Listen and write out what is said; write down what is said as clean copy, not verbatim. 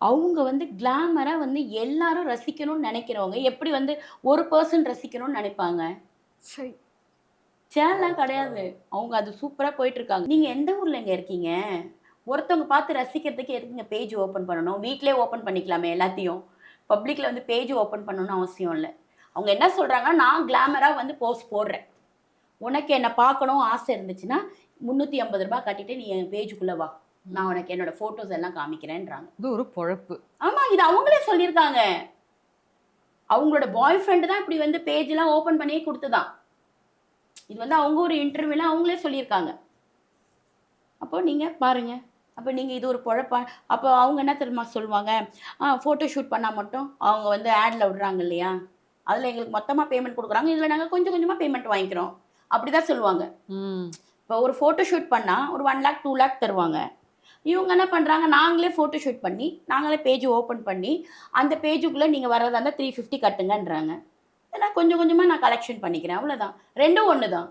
அவங்க வந்து கிளாமரா வந்து எல்லாரும் ரசிக்கணும்னு நெனைக்கிறவங்க, எப்படி வந்து ஒரு பெர்சன் ரசிக்கணும்னு நெனைப்பாங்க? சை. சேலாம் கிடையாது. அவங்க அது சூப்பரா போயிட்டுருக்காங்க. நீங்க எந்த ஊர்லங்க இருக்கீங்க? ஒருத்தவங்க பார்த்து ரசிக்கிறதுக்கு எதுக்குங்க பேஜ் ஓப்பன் பண்ணணும்? வீட்லயே ஓப்பன் பண்ணிக்கலாமே எல்லாத்தையும். பப்ளிக்ல வந்து பேஜ் ஓப்பன் பண்ணணும்னு அவசியம் இல்ல. அவங்க என்ன சொல்றாங்கன்னா, நான் கிளாமரா வந்து போஸ்ட் போடுறேன். உனக்கு என்ன பார்க்கணும் ஆசை இருந்துச்சுன்னா, ரூ. 350 கட்டிட்டு நீ என் பேஜுக்குள்ள வா. நான் ம். உனக்கு என்னோட ஃபோட்டோஸ் எல்லாம் காமிக்கிறேன்றாங்க. இது ஒரு பொழப்பு. ஆமா, இது அவங்களே சொல்லியிருக்காங்க. அவங்களோட பாய் ஃப்ரெண்ட் தான் இப்படி வந்து பேஜ்லாம் ஓப்பன் பண்ணியே குடுத்ததாம். இது வந்து அவங்க ஒரு இன்டர்வியூல அவங்களே சொல்லியிருக்காங்க. அப்போ நீங்க பாருங்க. அப்ப நீங்க இது ஒரு பொழப்பா? அப்போ அவங்க என்ன தெரியுமா சொல்லுவாங்க? ஃபோட்டோ ஷூட் பண்ணா மட்டும் அவங்க வந்து ஆட்ல விடுறாங்க இல்லையா? அதுல எங்களுக்கு மொத்தமா பேமெண்ட் குடுக்குறாங்க. இதுல நாங்க கொஞ்சம் கொஞ்சமா பேமெண்ட் வாங்கிக்கிறோம். அப்படிதான் சொல்லுவாங்க. ம். இப்போ ஒரு ஃபோட்டோ ஷூட் பண்ணா ஒரு 1,00,000 2,00,000 தருவாங்க. இவங்க என்ன பண்றாங்க, நாங்களே ஃபோட்டோ ஷூட் பண்ணி, நாங்களே பேஜ் ஓப்பன் பண்ணி, அந்த பேஜுக்குள்ள நீங்க வர்றதா இருந்தா 350 கட்டுங்கன்றாங்க. ஏன்னா கொஞ்சம் கொஞ்சமா நான் கலெக்ஷன் பண்ணிக்கிறேன். அவ்வளோதான். 2ம் ஒண்ணு தான்.